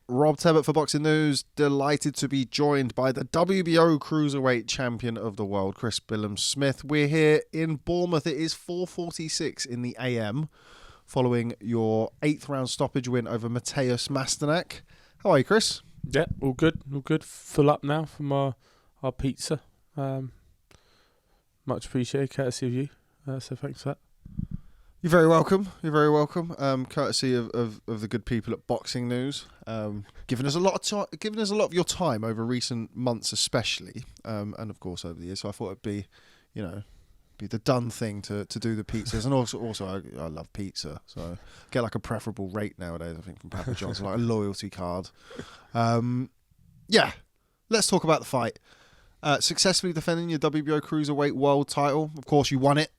Rob Tebbutt for Boxing News. Delighted to be joined by the WBO Cruiserweight Champion of the World, Chris Billam-Smith. We're here in Bournemouth. It is 4:46 in the AM, following your 8th round stoppage win over Mateusz Masternak. How are you, Chris? Yeah, all good. All good. Full up now from our pizza. Much appreciated, courtesy of you. So thanks for that. You're very welcome. You're very welcome. Courtesy of the good people at Boxing News, giving us a lot of your time over recent months, especially, and of course over the years. So I thought it'd be the done thing to do the pizzas, and also I love pizza, so I get like a preferable rate nowadays. I think from Papa John's, like a loyalty card. Yeah, let's talk about the fight. Successfully defending your WBO Cruiserweight World title. Of course, you won it.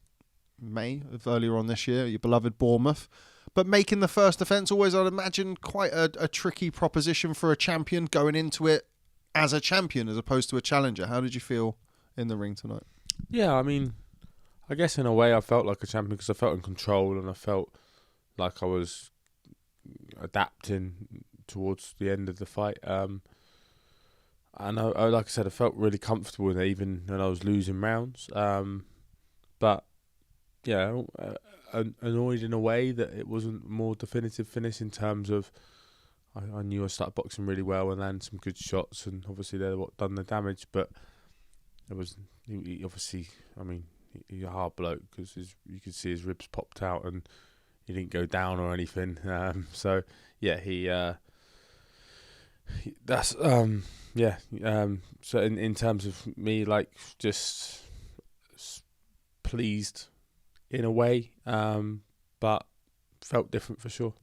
May of earlier on this year, your beloved Bournemouth, but making the first defence always, I'd imagine, quite a tricky proposition for a champion going into it as a champion as opposed to a challenger. How did you feel in the ring tonight? Yeah, I mean, I guess in a way I felt like a champion because I felt in control and I felt like I was adapting towards the end of the fight. And I like I said, I felt really comfortable in it, even when I was losing rounds. But yeah, annoyed in a way that it wasn't more definitive finish in terms of I knew I started boxing really well and landed some good shots, and obviously they're what done the damage. But it was he obviously, I mean, he's a hard bloke because you could see his ribs popped out and he didn't go down or anything. So yeah, So in terms of me, like, just pleased in a way, but felt different for sure.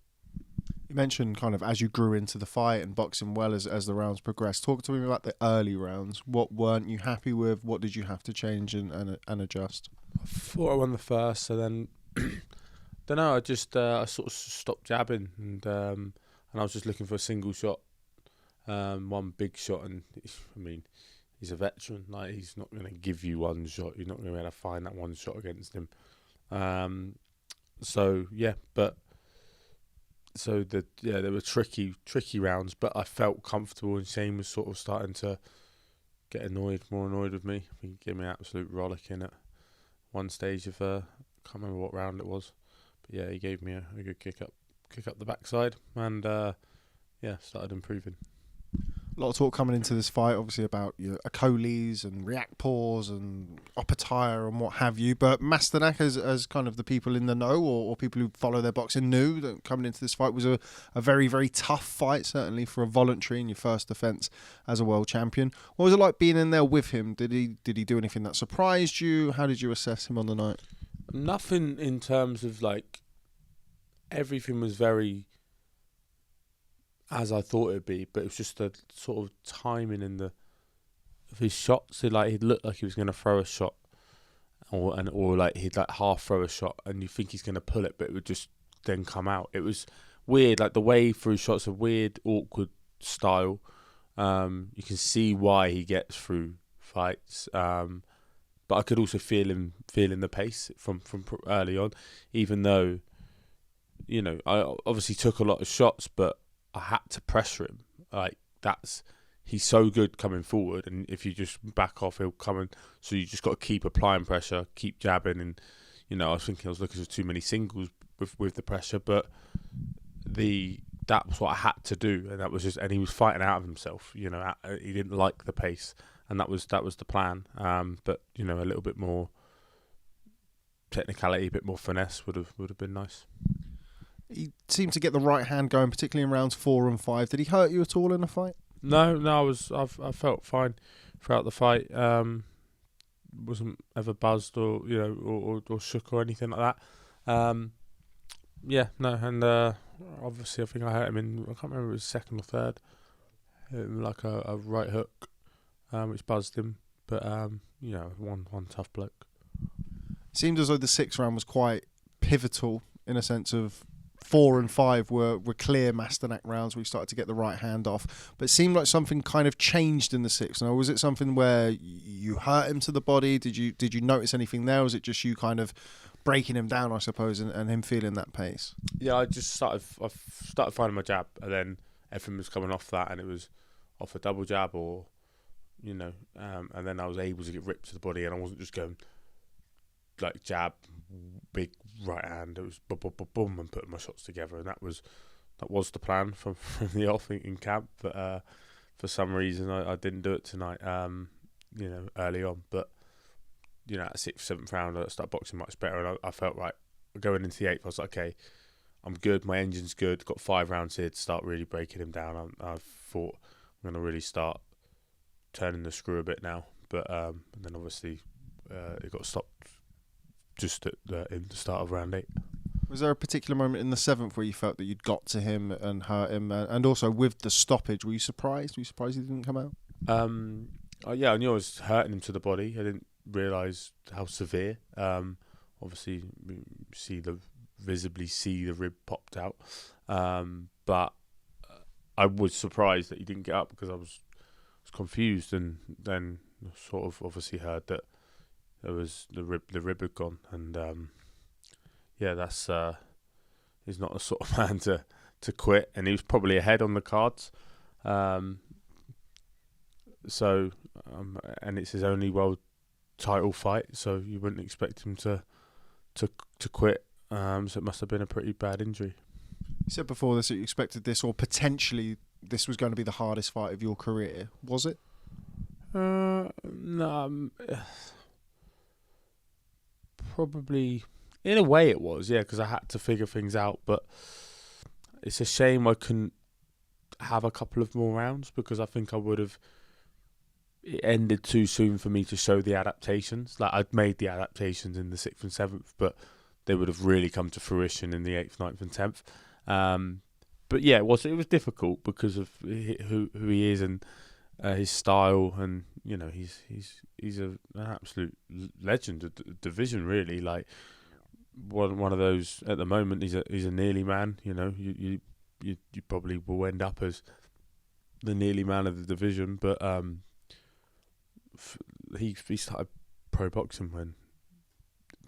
You mentioned kind of as you grew into the fight and boxing well as the rounds progressed. Talk to me about the early rounds. What weren't you happy with? What did you have to change and adjust? I thought I won the first, so then don't know. I just I sort of stopped jabbing and I was just looking for a single shot, one big shot. And I mean, he's a veteran. Like, he's not going to give you one shot. You're not going to be able to find that one shot against him. There were tricky rounds, but I felt comfortable, and Shane was sort of starting to get more annoyed with me. I think he gave me an absolute rollicking at one stage of can't remember what round it was, but yeah, he gave me a good kick up the backside, and started improving. A lot of talk coming into this fight, obviously, about your Achilles and Riakpores and Opatire and what have you. But Masternak, as kind of the people in the know or people who follow their boxing, knew that coming into this fight was a very, very tough fight, certainly for a voluntary in your first defence as a world champion. What was it like being in there with him? Did he do anything that surprised you? How did you assess him on the night? Nothing in terms of, like, everything was very as I thought it'd be, but it was just the sort of timing of his shots. So, like, he'd look like he was going to throw a shot, or like he'd like half throw a shot, and you think he's going to pull it, but it would just then come out. It was weird, like the way he threw shots, a weird, awkward style. You can see why he gets through fights, but I could also feeling the pace from early on, even though, you know, I obviously took a lot of shots, but I had to pressure him. Like, he's so good coming forward, and if you just back off, he'll come in. So you just got to keep applying pressure, keep jabbing, and, you know, I was thinking I was looking for too many singles with the pressure, but that was what I had to do, and that was just, and he was fighting out of himself. You know, he didn't like the pace, and that was the plan. But, you know, a little bit more technicality, a bit more finesse would have been nice. He seemed to get the right hand going, particularly in rounds 4 and 5. Did he hurt you at all in the fight? No, I felt fine throughout the fight. Wasn't ever buzzed or, you know, or shook or anything like that. Obviously I think I hurt him in, I can't remember if it was second or third. Hit him like a right hook, which buzzed him. But you know, one tough bloke. It seemed as though the 6th round was quite pivotal in a sense of 4 and 5 were clear Masternak rounds where he started to get the right hand off. But it seemed like something kind of changed in the 6th. Now, was it something where you hurt him to the body? Did you notice anything there? Or was it just you kind of breaking him down, I suppose, and him feeling that pace? Yeah, I started finding my jab, and then everything was coming off that, and it was off a double jab or, and then I was able to get ripped to the body, and I wasn't just going like jab, big right hand. It was boom, boom, boom, boom, and putting my shots together, and that was the plan from the off in camp. But for some reason, I didn't do it tonight. Early on, but at 6th, 7th round, I started boxing much better, and I felt right going into the 8th. I was like, okay, I'm good. My engine's good. Got 5 rounds here to start really breaking him down. I thought I'm going to really start turning the screw a bit now. But then obviously it got stopped just in the start of round 8. Was there a particular moment in the 7th where you felt that you'd got to him and hurt him? And also with the stoppage, were you surprised? Were you surprised he didn't come out? I knew I was hurting him to the body. I didn't realise how severe. Obviously, visibly see the rib popped out. But I was surprised that he didn't get up because I was confused, and then sort of obviously heard that there was the rib had gone, and that's he's not the sort of man to quit, and he was probably ahead on the cards. And it's his only world title fight, so you wouldn't expect him to quit. So it must have been a pretty bad injury. You said before this that you expected this, or potentially this was going to be the hardest fight of your career. Was it? No, probably in a way it was, yeah, because I had to figure things out. But it's a shame I couldn't have a couple of more rounds, because I think I would have. It ended too soon for me to show the adaptations. Like, I'd made the adaptations in the 6th and 7th, but they would have really come to fruition in the 8th, 9th and 10th. But yeah, it was difficult because of who he is and his style, and he's an absolute legend of the division, really. Like one of those at the moment. He's a nearly man. You probably will end up as the nearly man of the division, but he started pro boxing when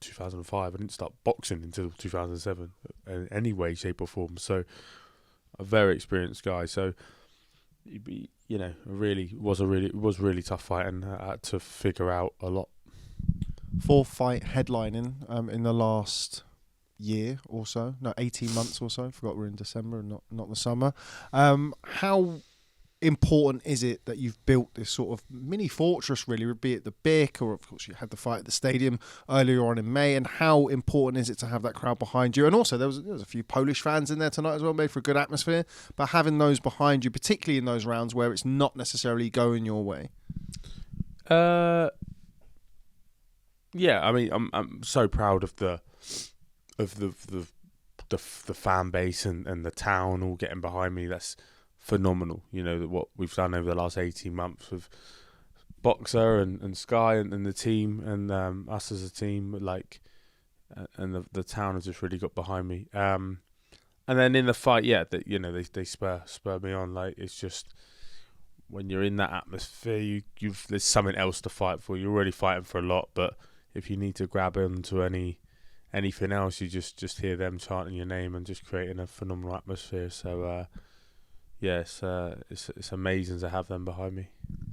2005. I didn't start boxing until 2007 in any way, shape or form. So a very experienced guy. So it was a really tough fight, and I had to figure out a lot. 4th fight headlining in the last year or so. No, 18 months or so. I forgot we're in December and not the summer. How important is it that you've built this sort of mini fortress, really, be it the BIC, or of course you had the fight at the stadium earlier on in May, and how important is it to have that crowd behind you? And also there was a few Polish fans in there tonight as well, made for a good atmosphere, but having those behind you, particularly in those rounds where it's not necessarily going your way. Yeah, I mean, I'm so proud of the fan base and the town all getting behind me. That's phenomenal. What we've done over the last 18 months with Boxer and Sky and the team, and us as a team, and the town has just really got behind me. And then in the fight, they spur me on. Like, it's just when you're in that atmosphere, there's something else to fight for. You're already fighting for a lot, but if you need to grab into anything else, you just hear them chanting your name and just creating a phenomenal atmosphere. So it's amazing to have them behind me.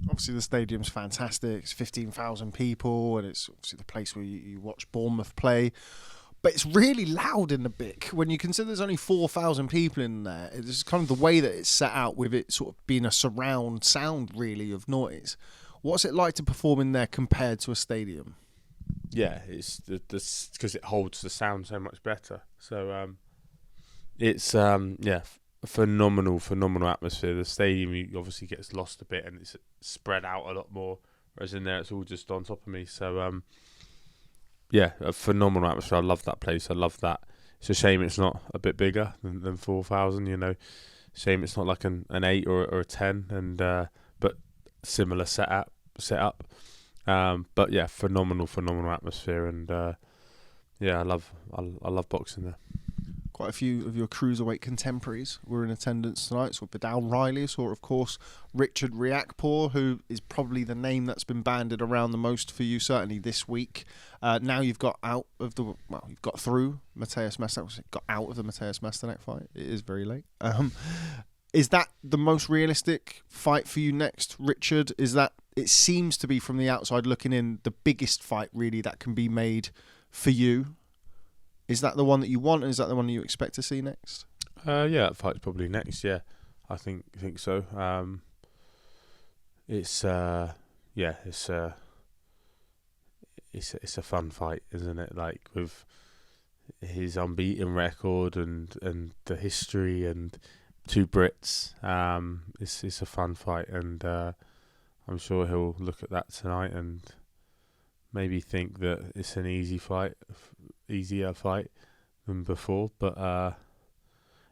Obviously the stadium's fantastic. It's 15,000 people, and it's obviously the place where you watch Bournemouth play. But it's really loud in the BIC. When you consider there's only 4,000 people in there, it's kind of the way that it's set out, with it sort of being a surround sound, really, of noise. What's it like to perform in there compared to a stadium? Yeah, it's because it holds the sound so much better. So it's phenomenal atmosphere. The stadium obviously gets lost a bit, and it's spread out a lot more, whereas in there it's all just on top of me. So a phenomenal atmosphere. I love that place. I love that. It's a shame it's not a bit bigger than 4,000. Shame it's not like an 8 or a 10, and but similar set up. But yeah, phenomenal atmosphere, and I love boxing there. Quite a few of your cruiserweight contemporaries were in attendance tonight. So Vidal Riley, or of course Richard Riakpore, who is probably the name that's been banded around the most for you, certainly this week. Now you've got you've got through Mateusz Masternak. Got out of the Mateusz Masternak fight. It is very late. Is that the most realistic fight for you next, Richard? Is that, it seems to be from the outside looking in, the biggest fight really that can be made for you? Is that the one that you want, and is that the one you expect to see next? Yeah, that fight's probably next. Yeah, I think so. It's it's a fun fight, isn't it? Like with his unbeaten record and the history and two Brits. It's a fun fight, and I'm sure he'll look at that tonight and maybe think that it's an easier fight than before. But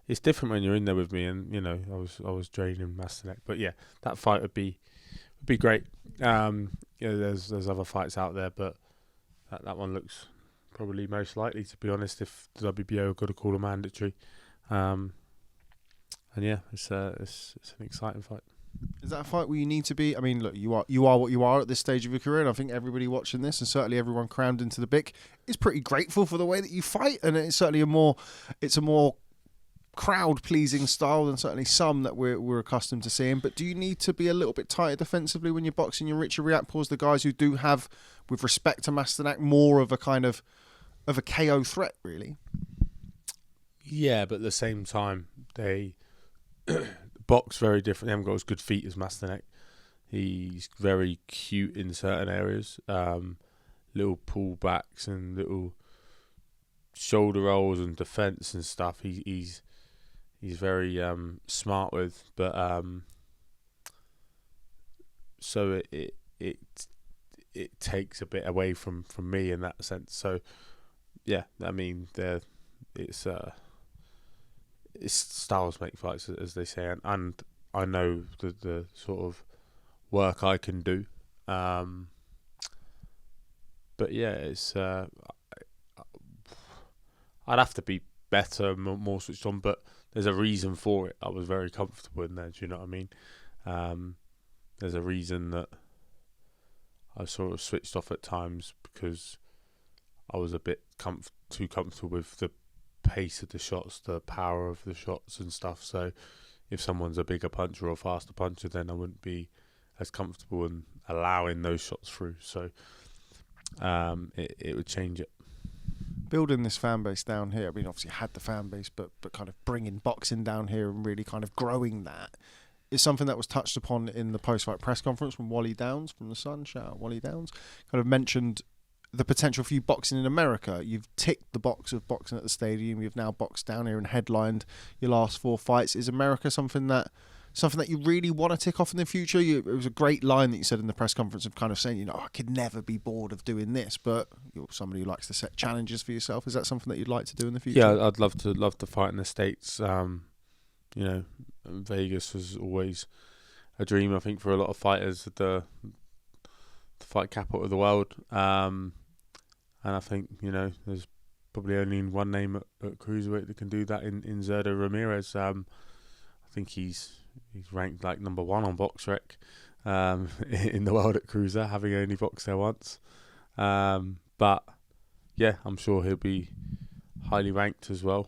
it's different when you're in there with me, and you know I was draining Masternak. But yeah, that fight would be great. There's other fights out there, but that one looks probably most likely, to be honest, if the WBO got to call a mandatory. And yeah, it's an exciting fight. Is that a fight where you need to be? I mean, look, you are what you are at this stage of your career, and I think everybody watching this, and certainly everyone crammed into the BIC, is pretty grateful for the way that you fight, and it's certainly a more crowd-pleasing style than certainly some that we're accustomed to seeing. But do you need to be a little bit tighter defensively when you're boxing your Richard Riakpores, the guys who do have, with respect to Masternak, more of a kind of a KO threat, really? Yeah, but at the same time, they box very different. They haven't got as good feet as Masternak. He's very cute in certain areas. Little pullbacks and little shoulder rolls and defence and stuff. He's very smart with, but so it takes a bit away from me in that sense. So yeah, I mean, it's styles make fights, as they say, and I know the sort of work I can do. But yeah, it's I'd have to be better, more switched on, but there's a reason for it. I was very comfortable in there. Do you know what I mean? There's a reason that I sort of switched off at times, because I was a bit too comfortable with the pace of the shots, the power of the shots and stuff. So if someone's a bigger puncher or a faster puncher, then I wouldn't be as comfortable in allowing those shots through. So it would change it. Building this fan base down here, I mean, obviously had the fan base, but kind of bringing boxing down here and really kind of growing that is something that was touched upon in the post-fight press conference from Wally Downs from The Sun. Shout out Wally Downs. Kind of mentioned the potential for you boxing in America. You've ticked the box of boxing at the stadium. You've now boxed down here and headlined your last 4 fights. Is America something that you really want to tick off in the future? It was a great line that you said in the press conference of kind of saying, I could never be bored of doing this, but you're somebody who likes to set challenges for yourself. Is that something that you'd like to do in the future? Yeah, I'd love to fight in the States. Vegas was always a dream, I think, for a lot of fighters, the fight capital of the world. And I think, there's probably only one name at cruiserweight that can do that in Zurdo Ramirez. I think he's ranked like number 1 on BoxRec in the world at cruiser, having only boxed there once. But yeah, I'm sure he'll be highly ranked as well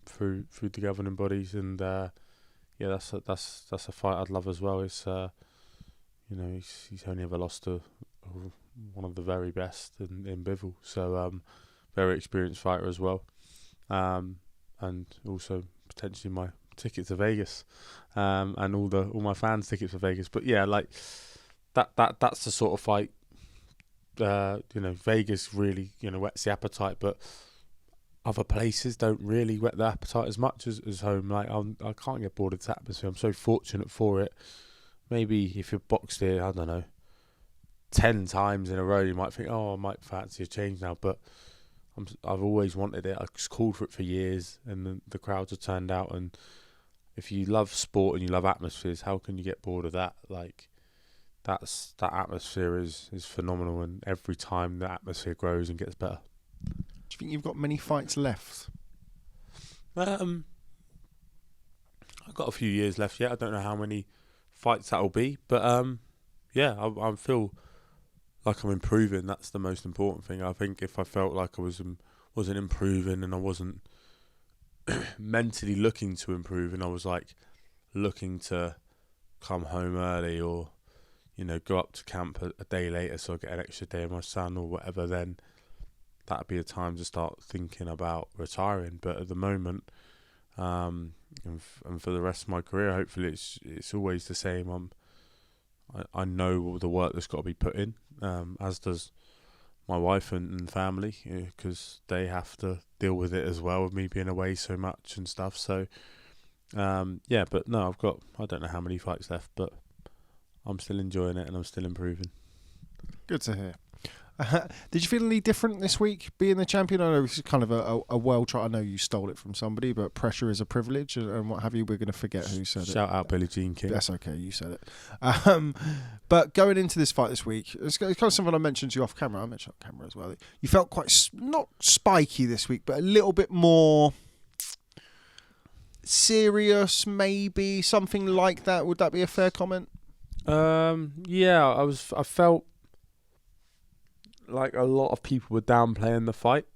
through the governing bodies. And that's a fight I'd love as well. It's he's only ever lost to one of the very best in Bivol, so very experienced fighter as well, and also potentially my ticket to Vegas, and all my fans' tickets for Vegas. But yeah, like that's the sort of fight. Vegas really whets the appetite, but other places don't really whet the appetite as much as home. Like I can't get bored of this atmosphere. I'm so fortunate for it. Maybe if you're boxed here, I don't know, 10 times in a row, you might think, I might fancy a change now. But I've always wanted it. I've just called for it for years, and the crowds have turned out. And if you love sport and you love atmospheres, how can you get bored of that? Like that atmosphere is phenomenal, and every time the atmosphere grows and gets better. Do you think you've got many fights left? I've got a few years left yet. I don't know how many fights that'll be, but I feel like I'm improving. That's the most important thing. I think if I felt like I wasn't improving, and I wasn't mentally looking to improve, and I was like looking to come home early or, go up to camp a day later so I get an extra day of my son or whatever, then that'd be a time to start thinking about retiring. But at the moment, and for the rest of my career, hopefully it's always the same. I know all the work that's got to be put in, as does my wife and family, because they have to deal with it as well, with me being away so much and stuff. So, but no, I don't know how many fights left, but I'm still enjoying it and I'm still improving. Good to hear. Did you feel any different this week being the champion? I know it's kind of a well-tried. I know you stole it from somebody, but pressure is a privilege and what have you. We're going to forget who said it. Shout out Billie Jean King. That's okay, you said it. But going into this fight this week, it's kind of something I mentioned to you off camera. I mentioned off camera as well. You felt quite, not spiky this week, but a little bit more serious, maybe, something like that. Would that be a fair comment? I felt like a lot of people were downplaying the fight,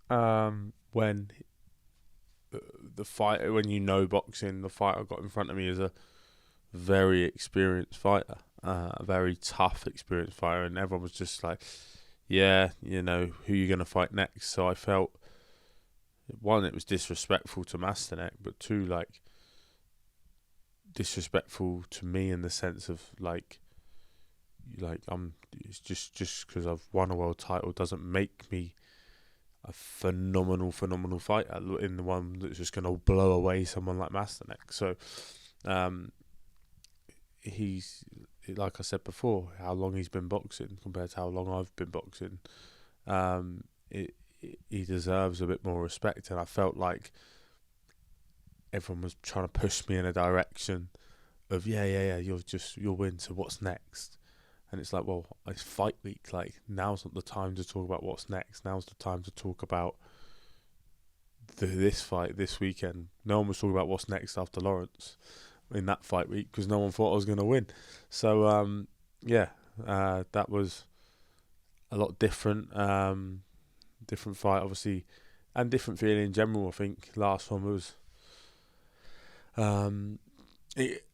when boxing, the fighter got in front of me is a very experienced fighter, a very tough experienced fighter, and everyone was just like, who you going to fight next? So I felt, one, it was disrespectful to Masternak, but two, like, disrespectful to me in the sense of it's just because I've won a world title doesn't make me a phenomenal fighter in the one that's just going to blow away someone like Masternak. So he's, like I said before, how long he's been boxing compared to how long I've been boxing, he deserves a bit more respect, and I felt like everyone was trying to push me in a direction of you'll win, so what's next? And it's like, well, it's fight week. Like, now's not the time to talk about what's next. Now's the time to talk about this fight this weekend. No one was talking about what's next after Lawrence in that fight week because no one thought I was going to win. So that was a lot different. Different fight, obviously, and different feeling in general. I think last one was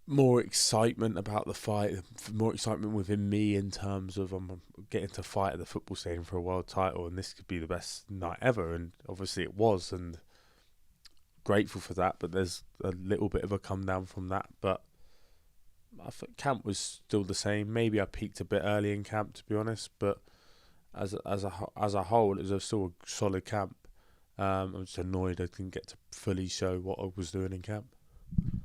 more excitement about the fight, more excitement within me in terms of I'm getting to fight at the football stadium for a world title, and this could be the best night ever. And obviously it was, and grateful for that. But there's a little bit of a come down from that. But I think camp was still the same. Maybe I peaked a bit early in camp, to be honest. But as a whole, it was still a solid camp. I'm just annoyed I didn't get to fully show what I was doing in camp.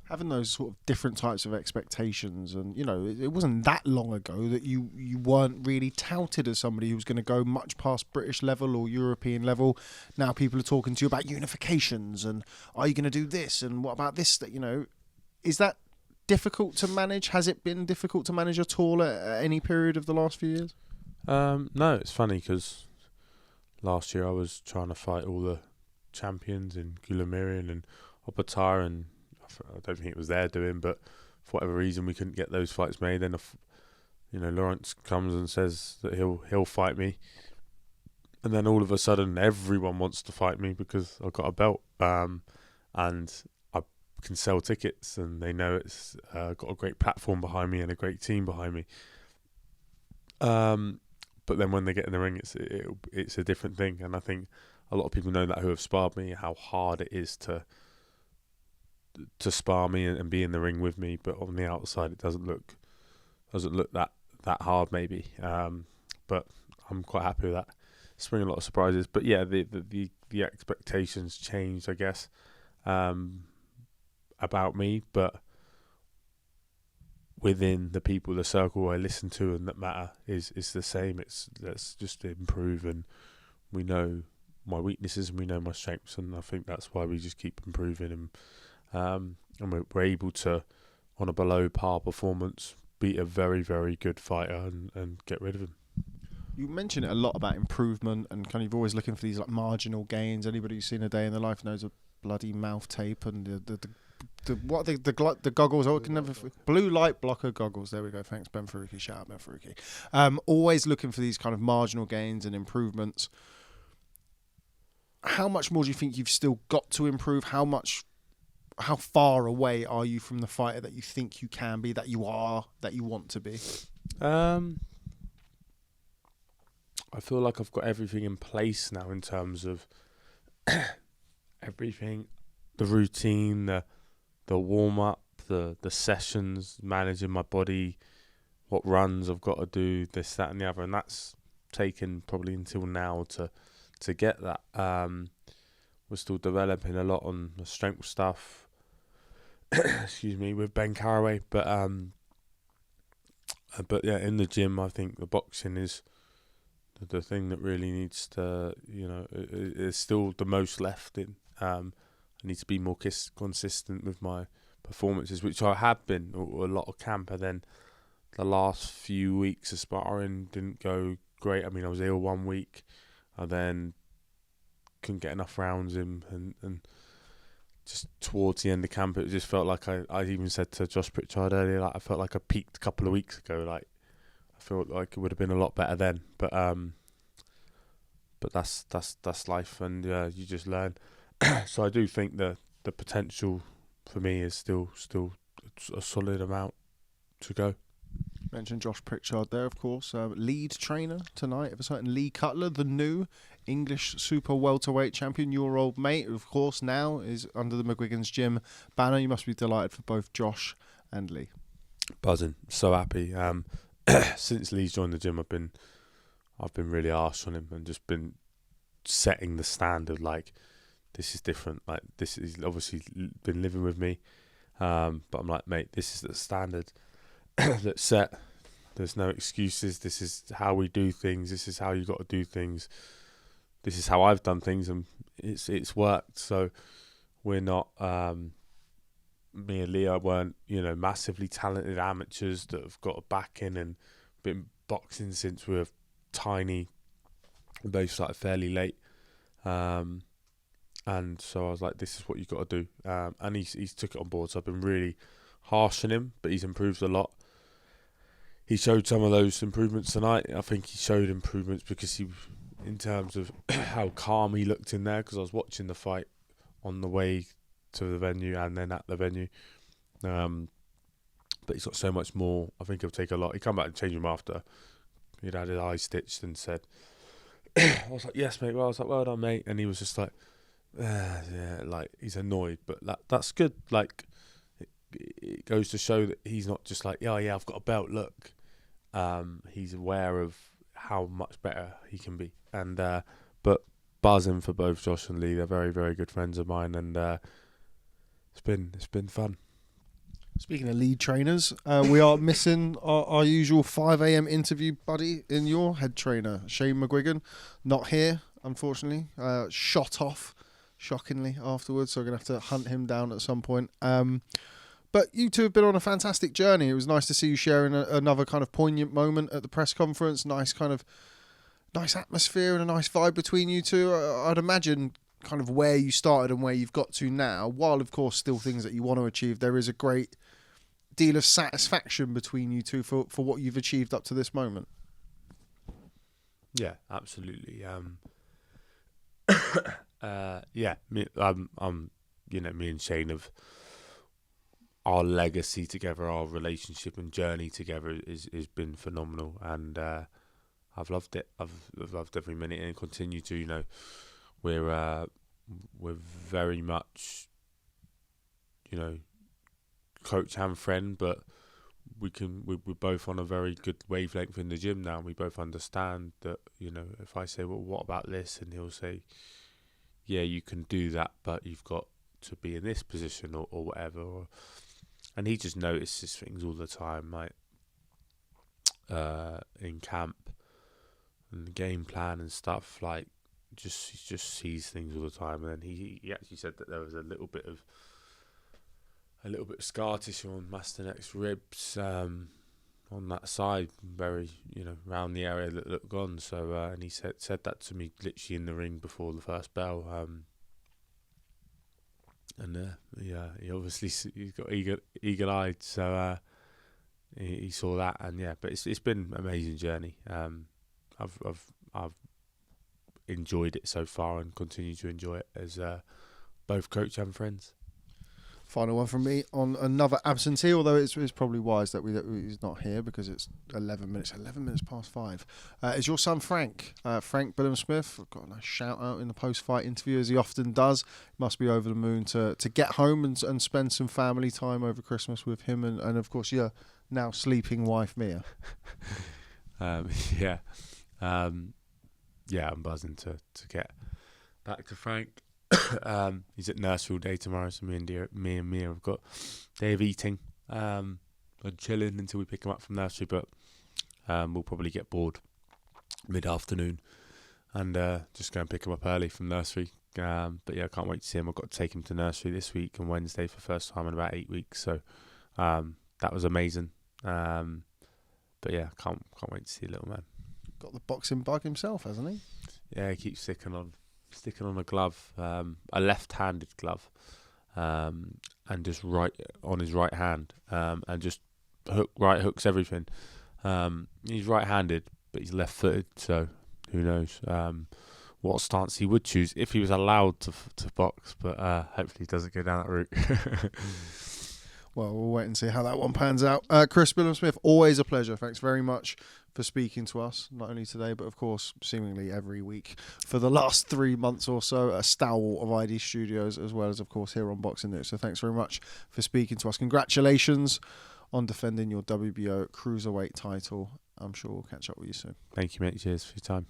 Having those sort of different types of expectations, and it wasn't that long ago that you weren't really touted as somebody who was going to go much past British level or European level. Now people are talking to you about unifications and are you going to do this and what about this? Is that difficult to manage? Has it been difficult to manage at all at any period of the last few years? No, it's funny because last year I was trying to fight all the champions in Guillemarian and Opatar, and I don't think it was their doing, but for whatever reason we couldn't get those fights made. Then, Lawrence comes and says that he'll fight me, and then all of a sudden everyone wants to fight me because I've got a belt, and I can sell tickets, and they know it's got a great platform behind me and a great team behind me. But then when they get in the ring, it's a different thing, and I think a lot of people know that who have sparred me, how hard it is to spar me and be in the ring with me, but on the outside it doesn't look that hard maybe, but I'm quite happy with that. It's bringing a lot of surprises, but yeah, the expectations changed, I guess, about me, but within the people, the circle I listen to and that matter is the same. Let's just improve, and we know my weaknesses and we know my strengths, and I think that's why we just keep improving, and we're able to, on a below par performance, beat a very, very good fighter and get rid of him. You mention it a lot about improvement and kind of always looking for these like marginal gains. Anybody who's seen a day in their life knows a bloody mouth tape and the goggles. I can never blue light blocker goggles. There we go. Thanks, Ben Faruqi. Shout out Ben Faruqi. Always looking for these kind of marginal gains and improvements. How much more do you think you've still got to improve? How much how far away are you from the fighter that you think you can be, that you are, that you want to be? I feel like I've got everything in place now in terms of everything, the routine, the warm up, the sessions, managing my body, what runs I've got to do, this, that, and the other, and that's taken probably until now to get that. We're still developing a lot on the strength stuff. Excuse me, with Ben Carraway, but yeah, in the gym, I think the boxing is the thing that really needs to, is still the most left in. I need to be more consistent with my performances, which I have been a lot of camp, and then the last few weeks of sparring didn't go great. I mean, I was ill 1 week, and then couldn't get enough rounds in, and just towards the end of camp, it just felt like I even said to Josh Pritchard earlier, like I felt like I peaked a couple of weeks ago. Like I felt like it would have been a lot better then, but that's life, and you just learn. So I do think the potential for me is still a solid amount to go. Mentioned Josh Pritchard there, of course. Lead trainer tonight of a certain Lee Cutler, the new English super welterweight champion, your old mate, who of course now is under the Mcguigan's gym banner. You must be delighted for both Josh and Lee. Buzzing, so happy. Since Lee's joined the gym, I've been really harsh on him and just been setting the standard. Like, this is different. Like, this is obviously been living with me, but I'm like, mate, this is the standard that's set. There's no excuses. This is how we do things. This is how you got to do things. This is how I've done things, and it's worked. So we're not me and Leo weren't massively talented amateurs that have got a backing and been boxing since we were tiny. We both started fairly late, and so I was like, this is what you got to do, and he's took it on board. So I've been really harsh on him, but he's improved a lot. He showed some of those improvements tonight. I think he showed improvements because he, in terms of how calm he looked in there, because I was watching the fight on the way to the venue and then at the venue. But he's got so much more. I think he'll take a lot. He come back and change him after. He'd had his eye stitched and said, I was like, yes, mate. Well, I was like, well done, mate. And he was just like, yeah, like he's annoyed. But that's good. Like, it goes to show that he's not just like, yeah, I've got a belt, look. He's aware of how much better he can be. And but buzzing for both Josh and Lee. They're very, very good friends of mine, and it's been fun. Speaking of lead trainers, we are missing our usual 5 a.m. interview buddy in your head trainer, Shane Mcguigan. Not here, unfortunately. Shot off, shockingly, afterwards, so we're going to have to hunt him down at some point. But you two have been on a fantastic journey. It was nice to see you sharing another kind of poignant moment at the press conference. Nice atmosphere and a nice vibe between you two. I'd imagine kind of where you started and where you've got to now, while of course still things that you want to achieve, there is a great deal of satisfaction between you two for what you've achieved up to this moment. Yeah, absolutely. Me and Shane have, our legacy together, our relationship and journey together is been phenomenal, and I've loved it. I've loved every minute and continue to. We're very much, coach and friend, but we're both on a very good wavelength in the gym now. And we both understand that, if I say, well, what about this? And he'll say, yeah, you can do that, but you've got to be in this position or whatever. And he just notices things all the time, like in camp and the game plan and stuff. Like, he just sees things all the time. And then he actually said that there was a little bit of scar tissue on Masternak's ribs on that side, very around the area that looked gone. So and he said that to me literally in the ring before the first bell. He obviously he's got eagle-eyed, so he saw that, and but it's been an amazing journey. I've enjoyed it so far and continue to enjoy it as both coach and friends. Final one from me on another absentee, although it's probably wise that he's not here because it's 11 minutes past 5. Is your son Frank? Frank Billam-Smith. I've got a nice shout out in the post-fight interview, as he often does. Must be over the moon to get home and spend some family time over Christmas with him and of course your now sleeping wife Mia. Yeah, I'm buzzing to get back to Frank. He's at nursery all day tomorrow, so me and Mia have got a day of eating and chilling until we pick him up from nursery, but we'll probably get bored mid-afternoon and just go and pick him up early from nursery. But yeah, I can't wait to see him. I've got to take him to nursery this week on Wednesday for the first time in about 8 weeks, so that was amazing. But yeah, can't wait to see the little man. Got the boxing bug himself, hasn't he? Yeah, he keeps sticking on a glove, a left-handed glove, and just right on his right hand, and just hooks everything. He's right-handed, but he's left-footed, so who knows what stance he would choose if he was allowed to box. But hopefully he doesn't go down that route. Well, we'll wait and see how that one pans out. Chris Billam-Smith, always a pleasure. Thanks very much for speaking to us, not only today, but of course, seemingly every week for the last 3 months or so, a stalwart of ID Studios, as well as, of course, here on Boxing News. So thanks very much for speaking to us. Congratulations on defending your WBO Cruiserweight title. I'm sure we'll catch up with you soon. Thank you, mate. Cheers for your time.